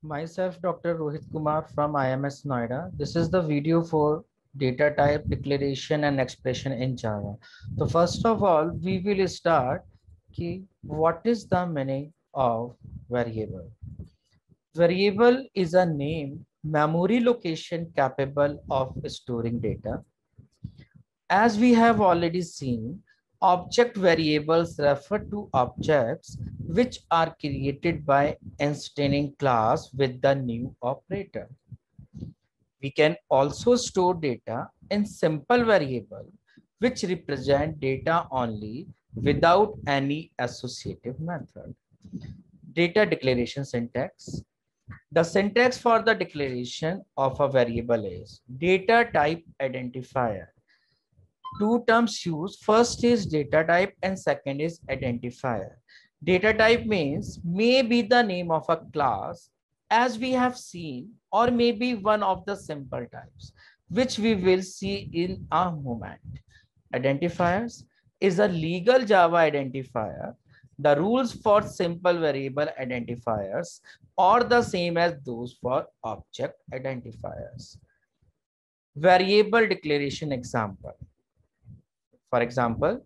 Myself, Dr. Rohit Kumar from IMS Noida. This is the video for data type declaration and expression in Java. So first of all, we will start what is the meaning of variable. Variable is a name, memory location capable of storing data. As we have already seen, object variables refer to objects which are created by instantiating class with the new operator. We can also store data in simple variable which represent data only without any associative method. Data declaration syntax. The syntax for the declaration of a variable is data type identifier. Two terms used. First is data type and second is identifier. Data type means may be the name of a class as we have seen, or maybe one of the simple types, which we will see in a moment. Identifiers is a legal Java identifier. The rules for simple variable identifiers are the same as those for object identifiers. Variable declaration example. For example,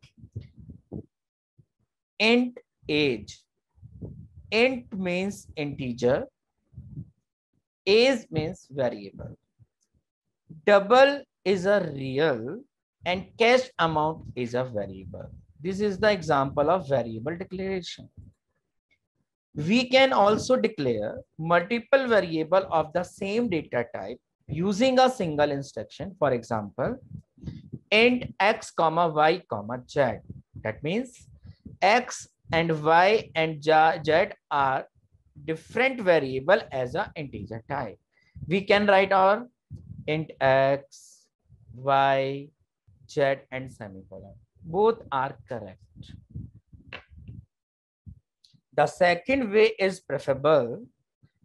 int age. Int means integer. Age means variable. Double is a real and cash amount is a variable. This is the example of variable declaration. We can also declare multiple variable of the same data type using a single instruction. For example, int x comma y comma z. That means x and y and z are different variable as an integer type. We can write our int x, y, z and semicolon. Both are correct. The second way is preferable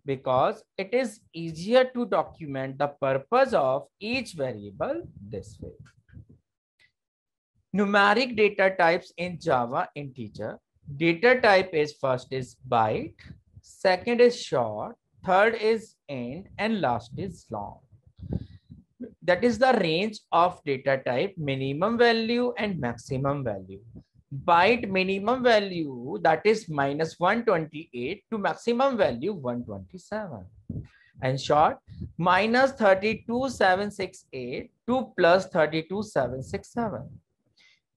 because it is easier to document the purpose of each variable this way. Numeric data types in Java integer. Data type is first is byte, second is short, third is int, and last is long. That is the range of data type, minimum value and maximum value. Byte minimum value, that is minus 128 to maximum value 127. And short, minus 32768 to plus 32767.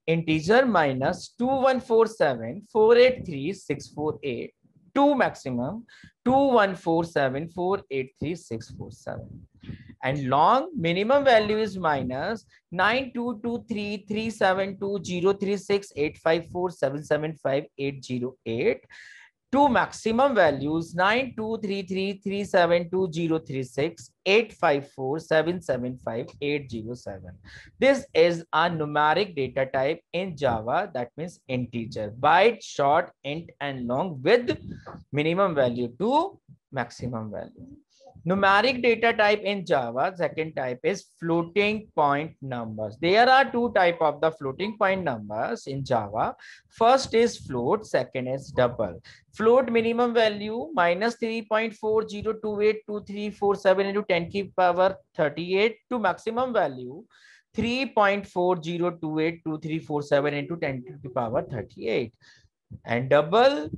Integer minus 2147 483 648 to maximum 2147 483 647. And long, minimum value is minus 9223 372 036 854 775 808 to maximum values 9233 372 036 854 775 807. This is a numeric data type in Java, that means integer, byte, short, int, and long with minimum value to maximum value. Numeric data type in Java, second type is floating point numbers. There are two types of the floating point numbers in Java. First is float, second is double. Float minimum value minus 3.40282347 into 10 to the power 38 to maximum value 3.40282347 into 10 to the power 38. And double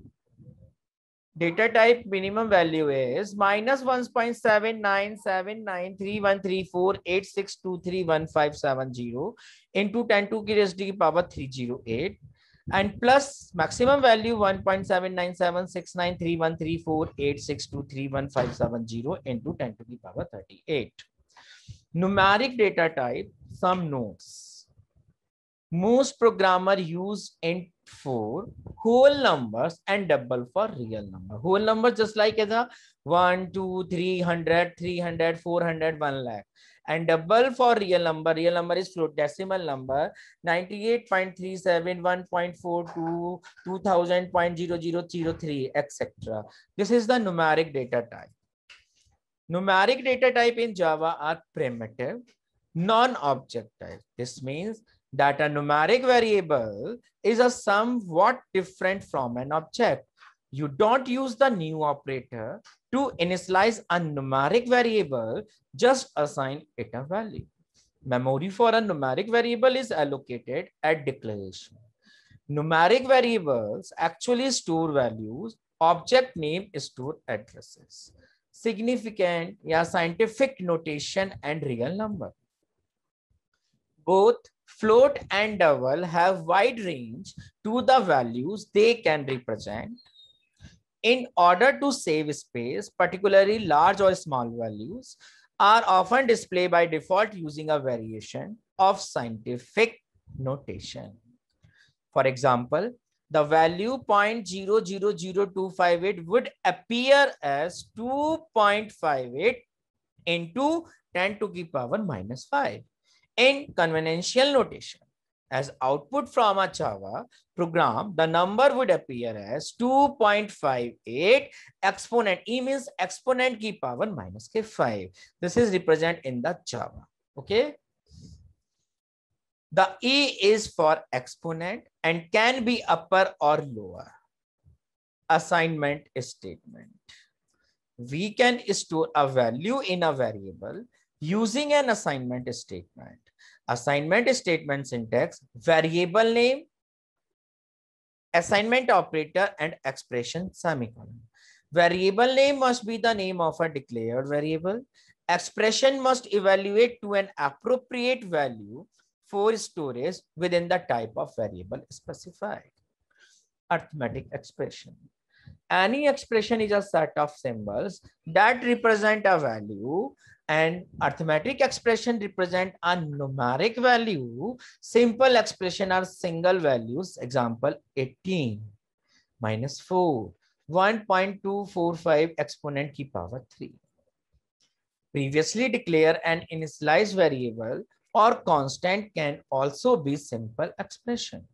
data type minimum value is minus 1.7979313486231570 into 10 to the power 308 and plus maximum value 1.799769313486231570 into 10 to the power 38. Numeric data type, some notes. Most programmer use int for whole numbers and double for real number. Whole number just like as a 1, 2, 300, 300, 400, 1 lakh. And double for real number. Real number is float decimal number 98.37, 1.42, 2000.0003, etc. This is the numeric data type. Numeric data type in Java are primitive, non-object type. This means that a numeric variable is a somewhat different from an object. You don't use the new operator to initialize a numeric variable, just assign it a value. Memory for a numeric variable is allocated at declaration. Numeric variables actually store values. Object name store addresses. Significant या scientific notation and real number. Both float and double have wide range to the values they can represent. In order to save space, particularly large or small values are often displayed by default using a variation of scientific notation. For example, the value 0.000258 would appear as 2.58 into 10 to the power minus 5 in conventional notation. As output from a Java program, the number would appear as 2.58 exponent. E means exponent ki power minus k 5. This is represented in the Java. Okay. The E is for exponent and can be upper or lower. Assignment statement. We can store a value in a variable using an assignment statement. Assignment statement syntax: variable name, assignment operator, and expression semicolon. Variable name must be the name of a declared variable. Expression must evaluate to an appropriate value for storage within the type of variable specified. Arithmetic expression. Any expression is a set of symbols that represent a value, and arithmetic expression represent a numeric value. Simple expression are single values. Example 18 minus 4, 1.245 exponent ki power 3. Previously declare an initialized variable or constant can also be simple expression.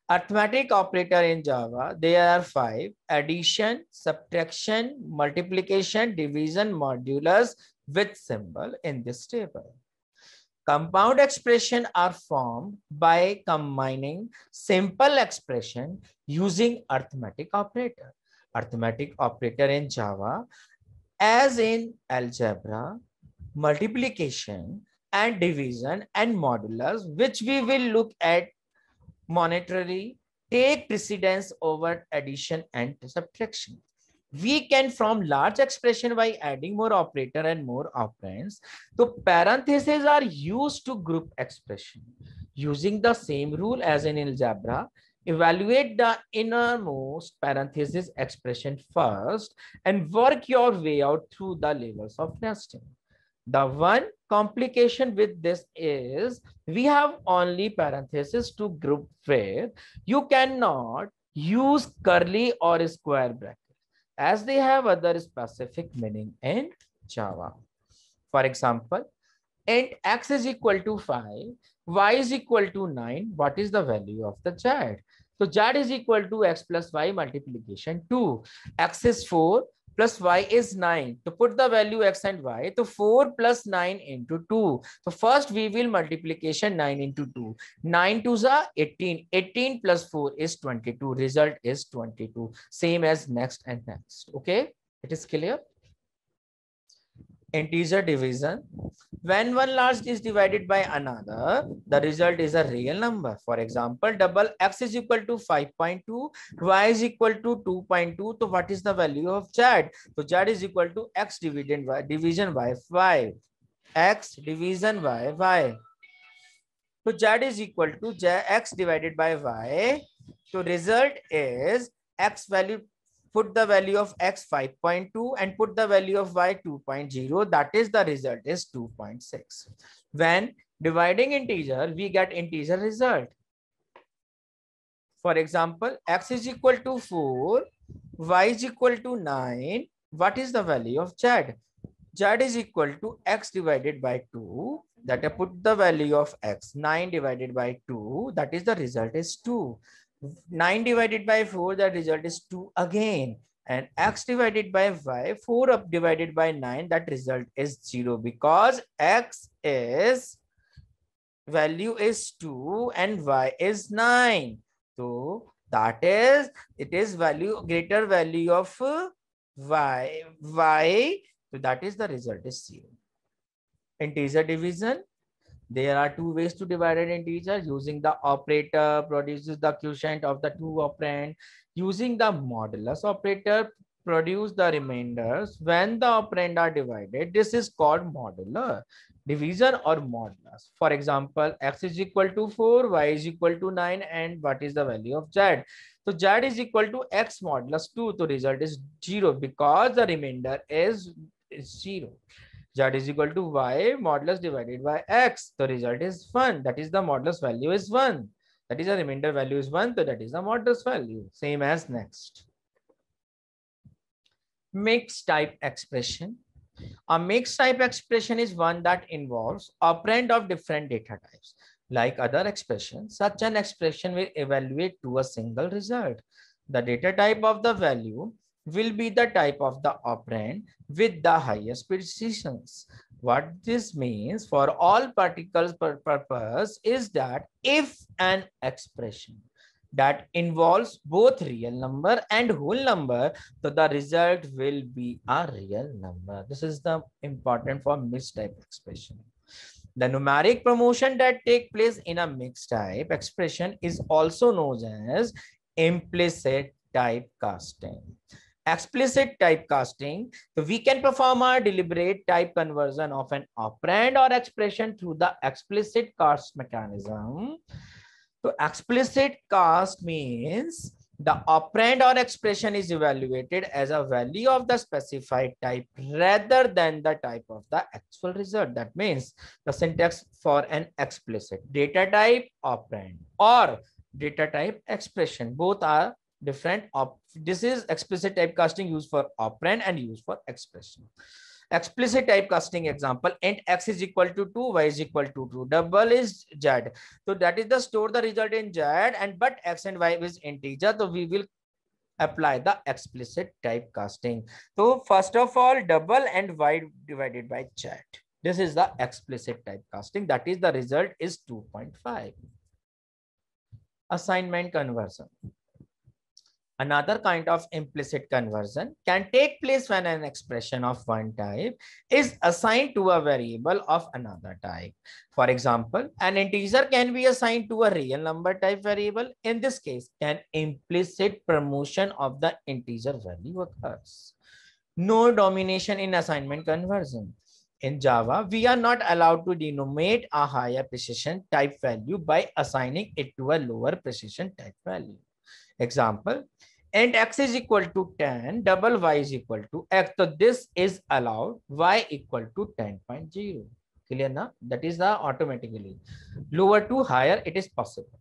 Arithmetic operator in Java, there are 5: addition, subtraction, multiplication, division, modulus with symbol in this table. Compound expression are formed by combining simple expression using arithmetic operator. Arithmetic operator in Java, as in algebra, multiplication and division and modulus, which we will look at monetarily, take precedence over addition and subtraction. We can form large expression by adding more operator and more operands. So parentheses are used to group expression. Using the same rule as in algebra, evaluate the innermost parenthesis expression first and work your way out through the levels of nesting. The one complication with this is we have only parentheses to group with. You cannot use curly or square bracket as they have other specific meaning in Java. For example, int x is equal to 5, y is equal to 9. What is the value of the z? So z is equal to x plus y multiplication 2. X is 4 plus y is 9. To put the value x and y, to 4 plus 9 into 2. So first we will multiplication 9 into 2. 9 to the 18. 18 plus 4 is 22. Result is 22. Same as next and next. Okay, it is clear. Integer division. When one large is divided by another, the result is a real number. For example, double x is equal to 5.2, y is equal to 2.2. So what is the value of z? So z is equal to x dividend y, division by 5. X division by y. So z is equal to x divided by y. So result is x value. Put the value of x 5.2 and put the value of y 2.0. That is the result is 2.6. When dividing integer, we get integer result. For example, x is equal to 4, y is equal to 9. What is the value of z? Z is equal to x divided by 2. That I put the value of x 9 divided by 2. That is the result is 2. 9 divided by 4, the result is 2 again. And x divided by y, 4 up divided by 9, that result is 0 because x is value is 2 and y is 9. So That is, it is value greater value of y. So that is the result is 0. Integer division. There are two ways to divide an integer. Using the operator produces the quotient of the two operand. Using the modulus operator produce the remainders when the operand are divided. This is called modular division or modulus. For example, x is equal to 4, y is equal to 9, and what is the value of z? So z is equal to x modulus 2. So result is 0 because the remainder is 0. Z is equal to y modulus divided by x. The result is 1. That is the modulus value is 1. That is the remainder value is 1. So that is the modulus value. Same as next. Mixed type expression. A mixed type expression is one that involves operand of different data types. Like other expressions, such an expression will evaluate to a single result. The data type of the value will be the type of the operand with the highest precisions. What this means for all particles per purpose is that if an expression that involves both real number and whole number, so the result will be a real number. This is the important for mixed type expression. The numeric promotion that take place in a mixed type expression is also known as implicit typecasting. Explicit typecasting, so we can perform a deliberate type conversion of an operand or expression through the explicit cast mechanism. So explicit cast means the operand or expression is evaluated as a value of the specified type rather than the type of the actual result. That means the syntax for an explicit data type operand or data type expression, both are different. This is explicit typecasting used for operand and used for expression. Explicit typecasting example, int x is equal to 2, y is equal to 2, double is z. So that is the store the result in z, and but x and y is integer. So we will apply the explicit typecasting. So first of all, double and y divided by z. This is the explicit typecasting. That is the result is 2.5. Assignment conversion. Another kind of implicit conversion can take place when an expression of one type is assigned to a variable of another type. For example, an integer can be assigned to a real number type variable. In this case, an implicit promotion of the integer value occurs. No domination in assignment conversion. In Java, we are not allowed to denominate a higher precision type value by assigning it to a lower precision type value. Example, int x is equal to 10, double y is equal to x. So this is allowed, y equal to 10.0. Clear now? That is the automatically. Lower to higher, it is possible.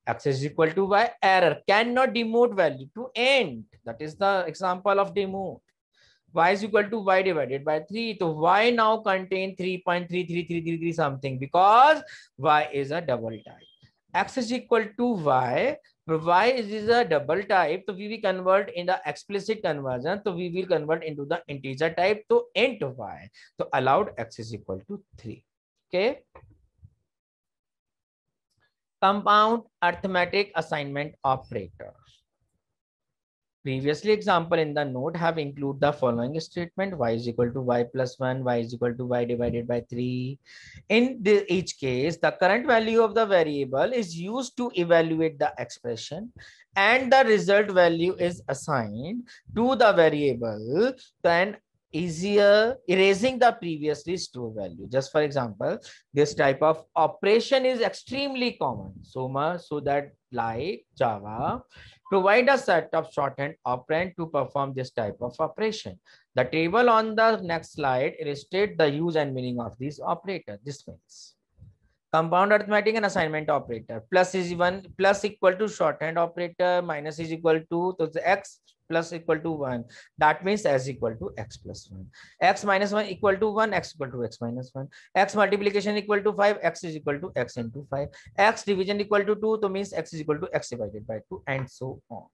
X is equal to y, error, cannot demote value to int. That is the example of demote. Y is equal to y divided by 3. So y now contain 3.33333 something because y is a double type. X is equal to y. Y is a double type, so we will convert in the explicit conversion. So we will convert into the integer type to int y. So allowed x is equal to 3. Okay. Compound arithmetic assignment operator. Previously example in the note have include the following statement: y is equal to y plus 1, y is equal to y divided by 3. In each case, the current value of the variable is used to evaluate the expression and the result value is assigned to the variable, then easier erasing the previously stored value. Just for example, this type of operation is extremely common. So much so that like Java provide a set of shorthand operand to perform this type of operation. The table on the next slide illustrates the use and meaning of these operators. This means compound arithmetic and assignment operator. Plus is 1, plus equal to shorthand operator, minus is equal to, so the x plus equal to 1. That means s equal to x plus 1. X minus 1 equal to 1, x equal to x minus 1. X multiplication equal to 5, x is equal to x into 5. X division equal to 2, so means x is equal to x divided by 2, and so on.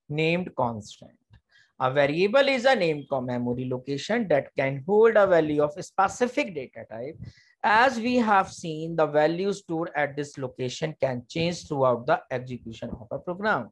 Named constant. A variable is a named memory location that can hold a value of a specific data type As we have seen, the value stored at this location can change throughout the execution of a program.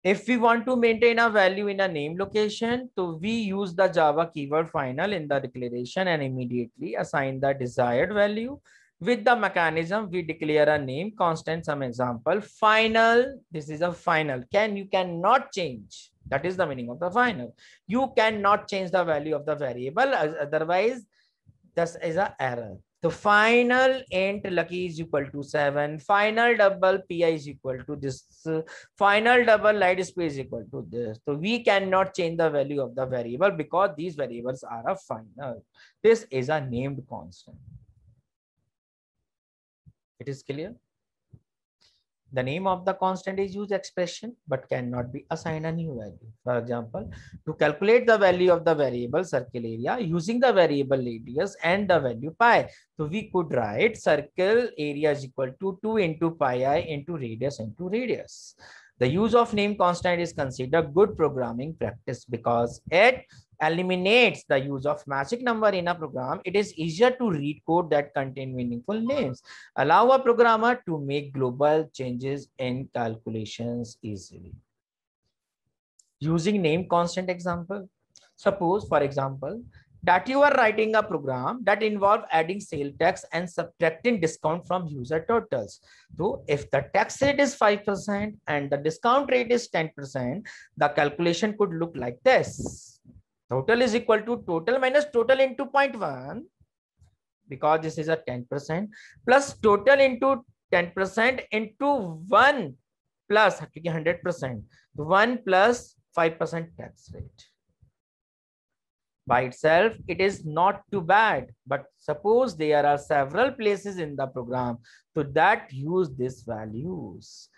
If we want to maintain a value in a name location, so we use the Java keyword final in the declaration and immediately assign the desired value. With the mechanism, we declare a name constant. Some example, final. This is a final. You cannot change. That is the meaning of the final. You cannot change the value of the variable. Otherwise, this is an error. The final int lucky is equal to 7. Final double pi is equal to this. Final double light display is equal to this. So we cannot change the value of the variable because these variables are a final. This is a named constant. It is clear? The name of the constant is used expression but cannot be assigned a new value. For example, to calculate the value of the variable circle area using the variable radius and the value pi. So we could write circle area is equal to 2 into pi I into radius into radius. The use of name constant is considered good programming practice because it eliminates the use of magic number in a program. It is easier to read code that contain meaningful names. Allow a programmer to make global changes in calculations easily. Using name constant example. Suppose, for example, that you are writing a program that involves adding sale tax and subtracting discount from user totals. So if the tax rate is 5% and the discount rate is 10%, the calculation could look like this. Total is equal to total minus total into 0.1, because this is a 10%, plus total into 10% into 1 plus 100%, 1 plus 5% tax rate. By itself, it is not too bad, but suppose there are several places in the program so that use these values.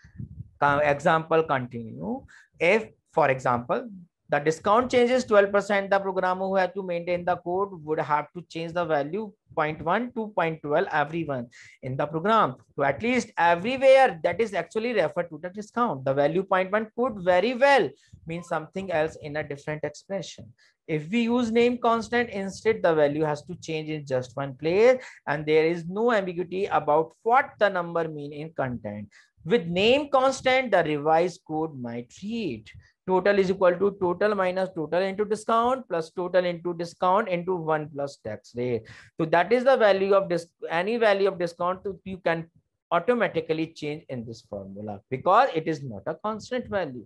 Example continue. If, for example, the discount changes 12%, the programmer who has to maintain the code would have to change the value 0.1 to 0.12 everyone in the program. So at least everywhere that is actually referred to the discount. The value 0.1 could very well mean something else in a different expression. If we use name constant, instead the value has to change in just one place and there is no ambiguity about what the number mean in content. With name constant, the revised code might read total is equal to total minus total into discount plus total into discount into 1 plus tax rate. So that is the value of this, any value of discount you can automatically change in this formula because it is not a constant value.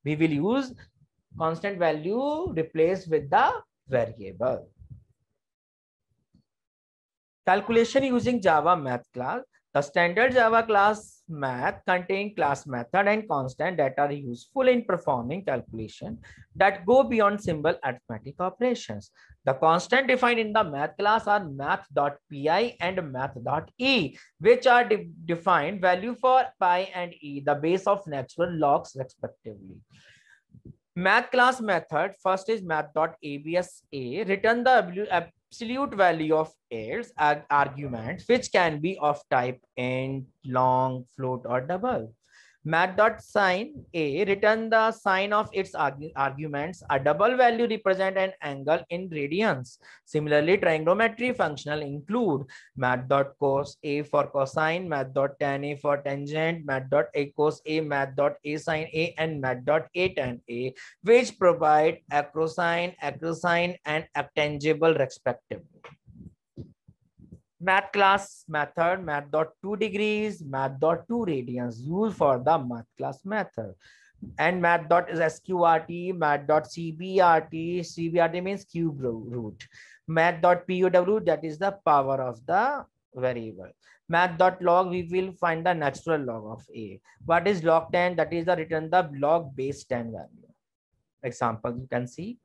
We will use constant value replaced with the variable. Calculation using Java math class. The standard Java class math contain class method and constant that are useful in performing calculation that go beyond simple arithmetic operations. The constant defined in the math class are math.pi and math.e, which are defined value for pi and e, the base of natural logs respectively. Math class method, first is math.absa, return the absolute value of its arguments, which can be of type int, long, float, or double. Math.sign a, return the sign of its arguments. A double value represent an angle in radians. Similarly, trigonometry functional include math.cos a for cosine, math.tan a for tangent, math.a cos a, math.a sin a, and math.a tan a, which provide acrosine, acrosine, and actangible respectively. Math class method, math.2 degrees, math.2 radians used for the math class method. And math.sqrt, math.cbrt, cbrt means cube root. Math.pow, that is the power of the variable. Math.log, we will find the natural log of a. What is log 10? That is the return the log base 10 value. Example, you can see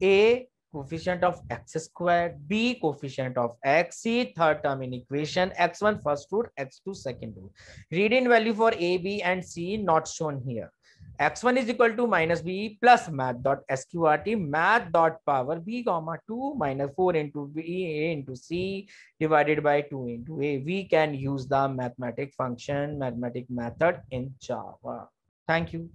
a coefficient of x squared, b coefficient of x, c third term in equation, x1 first root, x2 second root. Read in value for a, b, and c not shown here. X1 is equal to minus b plus math.sqrt, math.power b comma 2 minus 4 into b a into c divided by 2 into a. We can use the mathematic function, mathematic method in Java. Thank you.